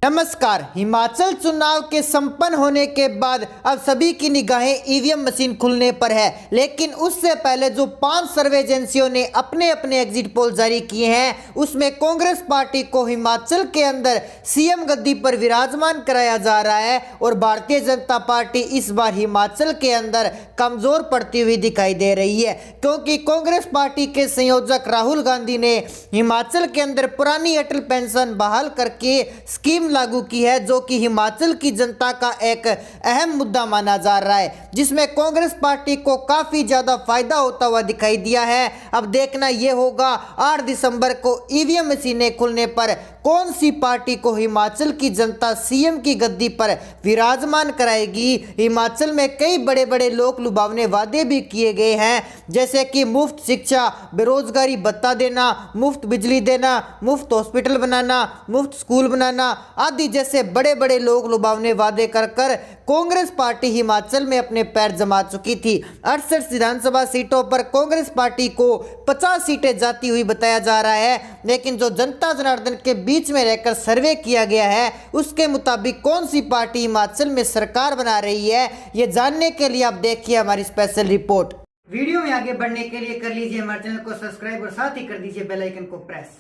नमस्कार। हिमाचल चुनाव के संपन्न होने के बाद अब सभी की निगाहें ईवीएम मशीन खुलने पर है, लेकिन उससे पहले जो 5 सर्वे एजेंसियों ने अपने अपने एग्जिट पोल जारी किए हैं उसमें कांग्रेस पार्टी को हिमाचल के अंदर सीएम गद्दी पर विराजमान कराया जा रहा है और भारतीय जनता पार्टी इस बार हिमाचल के अंदर कमजोर पड़ती हुई दिखाई दे रही है, क्योंकि कांग्रेस पार्टी के संयोजक राहुल गांधी ने हिमाचल के अंदर पुरानी अटल पेंशन बहाल करके स्कीम लागू की है, जो कि हिमाचल की जनता का एक अहम मुद्दा माना जा रहा है, जिसमें कांग्रेस पार्टी को काफी ज्यादा फायदा होता हुआ दिखाई दिया है। अब देखना यह होगा 8 दिसंबर को ईवीएम मशीनें खुलने पर कौन सी पार्टी को हिमाचल की जनता सीएम की गद्दी पर विराजमान कराएगी। हिमाचल में कई बड़े बड़े लोक लुभावने वादे भी किए गए हैं, जैसे कि मुफ्त शिक्षा, बेरोजगारी भत्ता देना, मुफ्त बिजली देना, मुफ्त हॉस्पिटल बनाना, मुफ्त स्कूल बनाना आदि जैसे बड़े बड़े लोक लुभावने वादे कर कर कांग्रेस पार्टी हिमाचल में अपने पैर जमा चुकी थी। 68 विधानसभा सीटों पर कांग्रेस पार्टी को 50 सीटें जाती हुई बताया जा रहा है, लेकिन जो जनता जनार्दन के बीच में रहकर सर्वे किया गया है उसके मुताबिक कौन सी पार्टी हिमाचल में सरकार बना रही है, ये जानने के लिए आप देखिए हमारी स्पेशल रिपोर्ट। वीडियो में आगे बढ़ने के लिए कर लीजिए हमारे चैनल को सब्सक्राइब और साथ ही कर दीजिए बेल आइकन को प्रेस।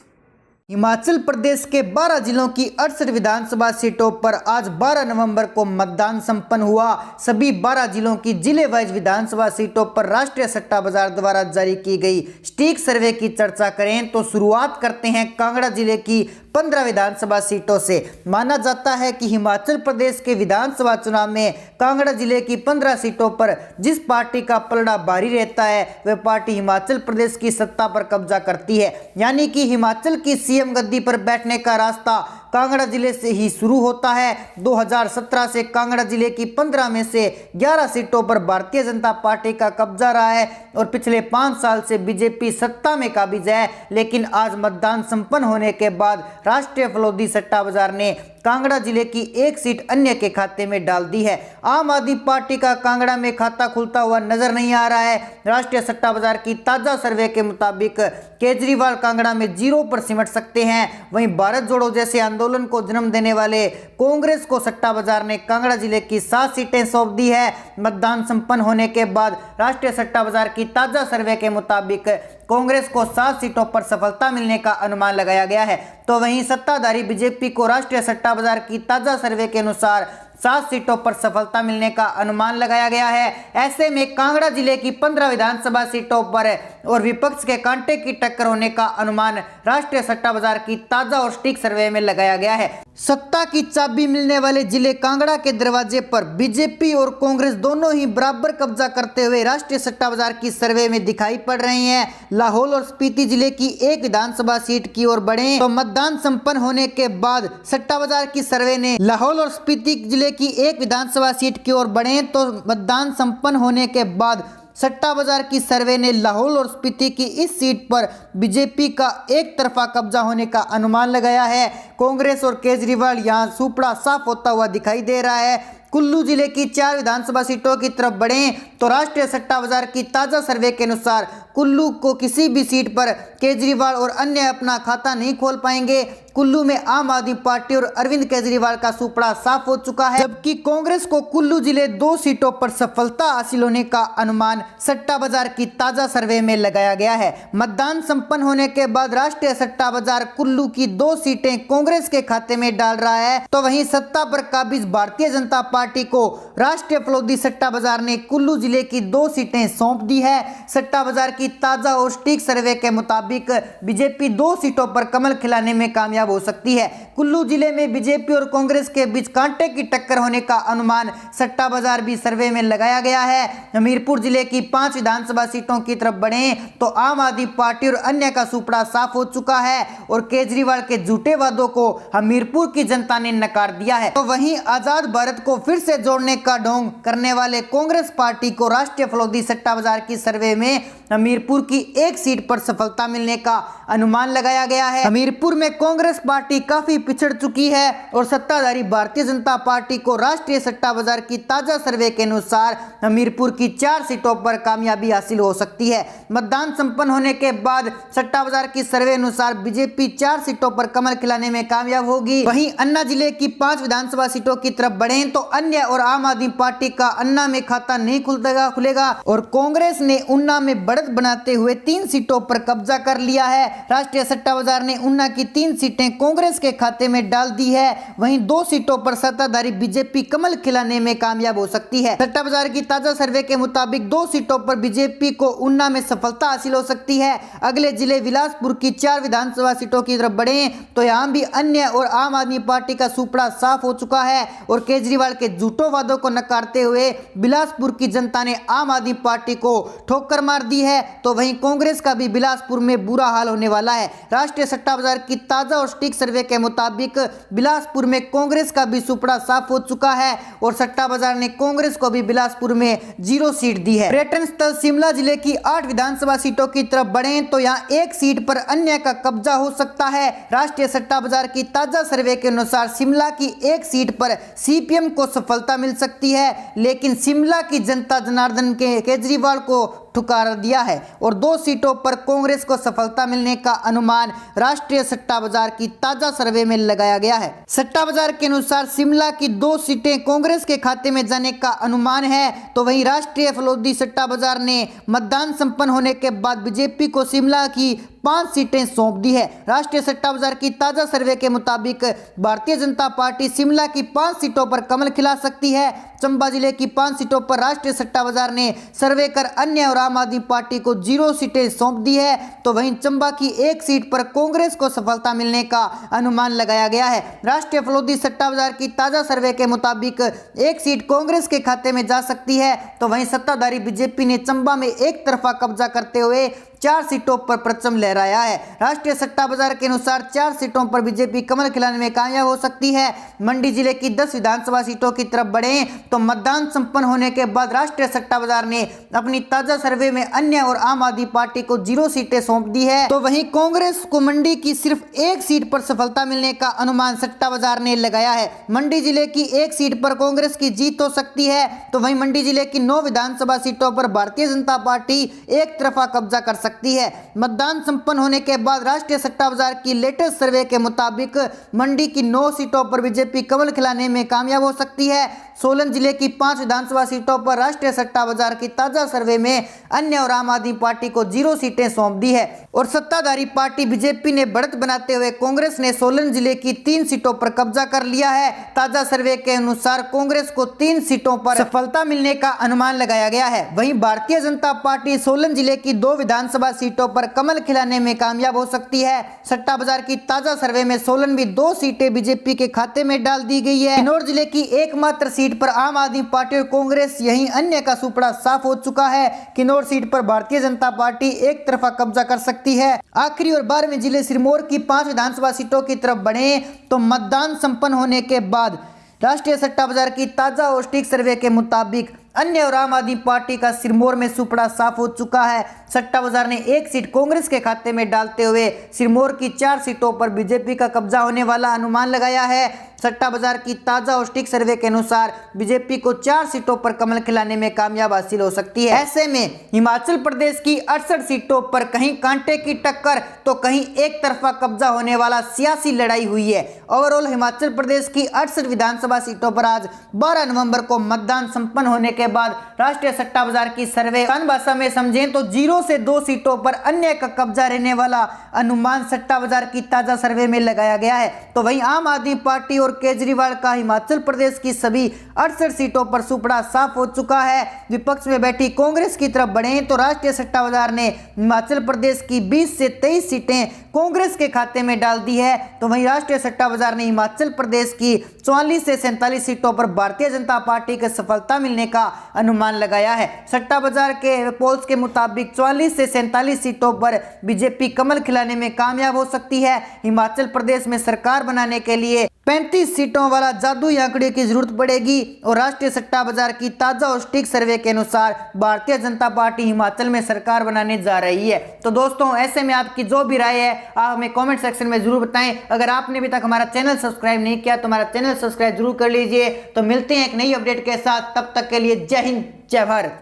हिमाचल प्रदेश के 12 जिलों की 68 विधानसभा सीटों पर आज 12 नवंबर को मतदान संपन्न हुआ। सभी 12 जिलों की जिले वाइज विधानसभा सीटों पर राष्ट्रीय सट्टा बाजार द्वारा जारी की गई स्टीक सर्वे की चर्चा करें तो शुरुआत करते हैं कांगड़ा जिले की 15 विधानसभा सीटों से। माना जाता है कि हिमाचल प्रदेश के विधानसभा चुनाव में कांगड़ा जिले की 15 सीटों पर जिस पार्टी का पलड़ा भारी रहता है वह पार्टी हिमाचल प्रदेश की सत्ता पर कब्जा करती है, यानी कि हिमाचल की सीएम गद्दी पर बैठने का रास्ता कांगड़ा जिले से ही शुरू होता है। 2017 से कांगड़ा जिले की 15 में से 11 सीटों पर भारतीय जनता पार्टी का कब्जा रहा है और पिछले 5 साल से बीजेपी सत्ता में काबिज है, लेकिन आज मतदान संपन्न होने के बाद राष्ट्रीय फलोदी सट्टा बाजार ने कांगड़ा जिले की एक सीट अन्य के खाते में डाल दी है। आम आदमी पार्टी का कांगड़ा में खाता खुलता हुआ नजर नहीं आ रहा है। राष्ट्रीय सट्टा बाजार की ताजा सर्वे के मुताबिक केजरीवाल कांगड़ा में 0 पर सिमट सकते हैं। वहीं भारत जोड़ो जैसे आंदोलन को जन्म देने वाले कांग्रेस को सट्टा बाजार ने कांगड़ा जिले की 7 सीटें सौंप दी है। मतदान संपन्न होने के बाद राष्ट्रीय सट्टा बाजार की ताजा सर्वे के मुताबिक कांग्रेस को 7 सीटों पर सफलता मिलने का अनुमान लगाया गया है, तो वहीं सत्ताधारी बीजेपी को राष्ट्रीय सट्टा बाजार की ताजा सर्वे के अनुसार 7 सीटों पर सफलता मिलने का अनुमान लगाया गया है। ऐसे में कांगड़ा जिले की 15 विधानसभा सीटों पर और विपक्ष के कांटे की टक्कर होने का अनुमान राष्ट्रीय सट्टा बाजार की ताजा और स्टिक सर्वे में लगाया गया है। सत्ता की चाबी मिलने वाले जिले कांगड़ा के दरवाजे पर बीजेपी और कांग्रेस दोनों ही बराबर कब्जा करते हुए राष्ट्रीय सट्टा बाजार की सर्वे में दिखाई पड़ रहे हैं। लाहौल और स्पीति जिले की एक विधानसभा सीट की ओर बढ़े तो मतदान संपन्न होने के बाद सट्टा बाजार की सर्वे ने लाहौल और स्पीति जिले की एक विधानसभा सीट की ओर बढ़े तो मतदान संपन्न होने के बाद सट्टा बाजार की सर्वे ने लाहौल और स्पीति की इस सीट पर बीजेपी का एक तरफा कब्जा होने का अनुमान लगाया है। कांग्रेस और केजरीवाल यहां सुपड़ा साफ होता हुआ दिखाई दे रहा है। कुल्लू जिले की 4 विधानसभा सीटों की तरफ बढ़ें तो राष्ट्रीय सट्टा बाजार की ताजा सर्वे के अनुसार कुल्लू को किसी भी सीट पर केजरीवाल और अन्य अपना खाता नहीं खोल पाएंगे। कुल्लू में आम आदमी पार्टी और अरविंद केजरीवाल का सुपड़ा साफ हो चुका है, जबकि कांग्रेस को कुल्लू जिले 2 सीटों पर सफलता हासिल होने का अनुमान सट्टा बाजार की ताजा सर्वे में लगाया गया है। मतदान संपन्न होने के बाद राष्ट्रीय सट्टा बाजार कुल्लू की 2 सीटें कांग्रेस के खाते में डाल रहा है, तो वहीं सत्ता पर काबिज भारतीय जनता पार्टी को राष्ट्रीय फलोदी सट्टा बाजार ने कुल्लू जिले की 2 सीटें सौंप दी है। सट्टा बाजार की ताजा और स्टिक सर्वे के मुताबिक बीजेपी 2 सीटों पर कमल खिलाने में कामयाब हो सकती है। कुल्लू जिले में बीजेपी और कांग्रेस के बीच कांटे की टक्कर होने का अनुमान सट्टा बाजार भी सर्वे में लगाया गया है। हमीरपुर जिले की 5 विधानसभा सीटों की तरफ बढ़ें तो आम आदमी पार्टी और अन्य का सुपड़ा साफ हो चुका है और केजरीवाल के झूठे वादों को हमीरपुर की जनता ने नकार दिया है। तो वहीं आजाद भारत को फिर से जोड़ने का ढोंग करने वाले कांग्रेस पार्टी को राष्ट्रीय फलोदी सट्टा बाजार की सर्वे में हमीरपुर की एक सीट पर सफलता मिलने का अनुमान लगाया गया है। हमीरपुर में कांग्रेस पार्टी काफी पिछड़ चुकी है और सत्ताधारी भारतीय जनता पार्टी को राष्ट्रीय सट्टा बाजार की ताजा सर्वे के अनुसार हमीरपुर की 4 सीटों पर कामयाबी हासिल हो सकती है। मतदान संपन्न होने के बाद सट्टा बाजार की सर्वे अनुसार बीजेपी 4 सीटों पर कमल खिलाने में कामयाब होगी। वहीं अन्ना जिले की 5 विधानसभा सीटों की तरफ बढ़े तो अन्य और आम आदमी पार्टी का अन्ना में खाता नहीं खुलेगा और कांग्रेस ने उन्ना में बढ़त बनाते हुए 3 सीटों पर कब्जा कर लिया है। राष्ट्रीय सट्टा बाजार ने उन्ना की 3 सीटें कांग्रेस के खाते में डाल दी है। वहीं 2 सीटों पर सत्ताधारी बीजेपी कमल खिलाने में कामयाब हो सकती है। सट्टा बाजार की ताजा सर्वे के मुताबिक 2 सीटों पर बीजेपी को उन्ना में सफलता हासिल हो सकती है। अगले जिले बिलासपुर की 4 विधानसभा सीटों की तरफ बढ़े तो यहाँ भी अन्य और आम आदमी पार्टी का सुपड़ा साफ हो चुका है और केजरीवाल के झूठों वादों को नकारते हुए बिलासपुर की जनता ने आम आदमी पार्टी को ठोकर मार दी है। तो वहीं कांग्रेस का भी बिलासपुर में बुरा हाल होने वाला है। राष्ट्रीय सट्टा बाजार की ताजा और सटीक सर्वे के मुताबिक बिलासपुर में कांग्रेस का भी सुपड़ा साफ हो चुका है और सट्टा बाजार ने कांग्रेस को भी बिलासपुर में 0 सीट दी है। पर्यटन स्थल शिमला जिले की 8 विधानसभा सीटों की तरफ बढ़े तो यहाँ 1 सीट पर अन्य का कब्जा हो सकता है। राष्ट्रीय सट्टा बाजार की ताजा सर्वे के अनुसार शिमला की 1 सीट पर सीपीएम को सफलता मिल सकती है, लेकिन शिमला की जनता जनार्दन के केजरीवाल को ठुकार दिया है और 2 सीटों पर कांग्रेस को सफलता मिलने का अनुमान राष्ट्रीय सट्टा बाजार की ताजा सर्वे में लगाया गया है। सट्टा बाजार के अनुसार शिमला की 2 सीटें कांग्रेस के खाते में जाने का अनुमान है। तो वहीं राष्ट्रीय फलोदी सट्टा बाजार ने मतदान संपन्न होने के बाद बीजेपी को शिमला की 5 सीटें सौंप दी है। राष्ट्रीय सट्टा बाजार की ताजा सर्वे के मुताबिक भारतीय जनता पार्टी शिमला की 5 सीटों पर कमल खिला सकती है। चंबा जिले की 5 सीटों पर राष्ट्रीय सट्टा बाजार ने सर्वे कर अन्य और आम आदमी पार्टी को 0 सीटें सौंप दी है। तो वहीं चंबा की 1 सीट पर कांग्रेस को सफलता मिलने का अनुमान लगाया गया है। राष्ट्रीय फलोदी सट्टा बाजार की ताजा सर्वे के मुताबिक 1 सीट कांग्रेस के खाते में जा सकती है। तो वहीं सत्ताधारी बीजेपी ने चंबा में एक तरफा कब्जा करते हुए 4 सीटों पर परचम लहराया है। राष्ट्रीय सट्टा बाजार के अनुसार 4 सीटों पर बीजेपी कमल खिलाने में कामयाब हो सकती है। मंडी जिले की 10 विधानसभा सीटों की तरफ बढ़े तो मतदान संपन्न होने के बाद राष्ट्रीय सट्टा बाजार ने अपनी ताजा सर्वे में अन्य और आम आदमी पार्टी को 0 सीटें सौंप दी है। तो वहीं कांग्रेस को मंडी की सिर्फ 1 सीट पर सफलता मिलने का अनुमान सट्टा बाजार ने लगाया है। मंडी जिले की 1 सीट पर कांग्रेस की जीत हो सकती है। तो वहीं मंडी जिले की 9 विधानसभा सीटों पर भारतीय जनता पार्टी एक तरफा कब्जा कर सकती है। मतदान संपन्न होने के बाद राष्ट्रीय सट्टा बाजार की लेटेस्ट सर्वे के मुताबिक मंडी की 9 सीटों पर बीजेपी कमल खिलाने में कामयाब हो सकती है। सोलन जिले की 5 विधानसभा सीटों पर राष्ट्रीय सट्टा बाजार की ताजा सर्वे में अन्य और आम आदमी पार्टी को 0 सीटें सौंप दी है और सत्ताधारी पार्टी बीजेपी ने बढ़त बनाते हुए कांग्रेस ने सोलन जिले की 3 सीटों पर कब्जा कर लिया है। ताजा सर्वे के अनुसार कांग्रेस को 3 सीटों पर सफलता मिलने का अनुमान लगाया गया है। वहीं भारतीय जनता पार्टी सोलन जिले की 2 विधानसभा सीटों पर कमल खिलाने में कामयाब हो सकती है। सट्टा बाजार की ताजा सर्वे में सोलन भी 2 सीटें बीजेपी के खाते में डाल दी गई है। किन्नौर जिले की एकमात्र सीट पर आम आदमी पार्टी और कांग्रेस यही अन्य का सुपड़ा साफ हो चुका है। किन्नौर सीट पर भारतीय जनता पार्टी एक तरफा कब्जा कर सकती है। आखिरी और 12वें जिले सिरमौर की 5 विधानसभा सीटों की तरफ बढ़े तो मतदान संपन्न होने के बाद राष्ट्रीय सट्टा बाजार की ताजा और सटीक सर्वे के मुताबिक अन्य और आम आदमी पार्टी का सिरमौर में सुपड़ा साफ हो चुका है। सट्टा बाजार ने 1 सीट कांग्रेस के खाते में डालते हुए सिरमौर की 4 सीटों पर बीजेपी का कब्जा होने वाला अनुमान लगाया है। सट्टा बाजार की ताजा और सटीक सर्वे के अनुसार बीजेपी को 4 सीटों पर कमल खिलाने में कामयाब हासिल हो सकती है। ऐसे में हिमाचल प्रदेश की 68 सीटों पर कहीं कांटे की टक्कर तो कहीं एक तरफा कब्जा होने वाला सियासी लड़ाई हुई है। ओवरऑल हिमाचल प्रदेश की 68 विधानसभा सीटों पर आज 12 नवंबर को मतदान संपन्न होने के बाद राष्ट्रीय सट्टा बाजार की सर्वे आसान भाषा में समझें तो 0 से 2 सीटों पर अन्य का कब्जा रहने वाला अनुमान सट्टा बाजार की ताजा सर्वे में लगाया गया है। तो वहीं आम आदमी पार्टी और केजरीवाल का हिमाचल प्रदेश की सभी 68 सीटों पर सुपड़ा साफ हो चुका है। विपक्ष में बैठी कांग्रेस की तरफ बढ़े तो राष्ट्रीय सट्टा बाजार ने हिमाचल प्रदेश की 20 से 23 सीटें कांग्रेस के खाते में डाल दी है। तो वहीं राष्ट्रीय सट्टा बाजार ने हिमाचल प्रदेश की 44 से 47 सीटों पर भारतीय जनता पार्टी को सफलता मिलने का अनुमान लगाया है। सट्टा बाजार के पोल्स के मुताबिक 44 से 47 सीटों पर बीजेपी कमल खिलाने में कामयाब हो सकती है। हिमाचल प्रदेश में सरकार बनाने के लिए 35 सीटों वाला जादुई आंकड़े की जरूरत पड़ेगी और राष्ट्रीय सट्टा बाजार की ताजा और सटीक सर्वे के अनुसार भारतीय जनता पार्टी हिमाचल में सरकार बनाने जा रही है। तो दोस्तों ऐसे में आपकी जो भी राय है आप हमें कमेंट सेक्शन में जरूर बताएं। अगर आपने अभी तक हमारा चैनल सब्सक्राइब नहीं किया तो हमारा चैनल सब्सक्राइब जरूर कर लीजिए। तो मिलते हैं एक नई अपडेट के साथ, तब तक के लिए जय हिंद जय भारत।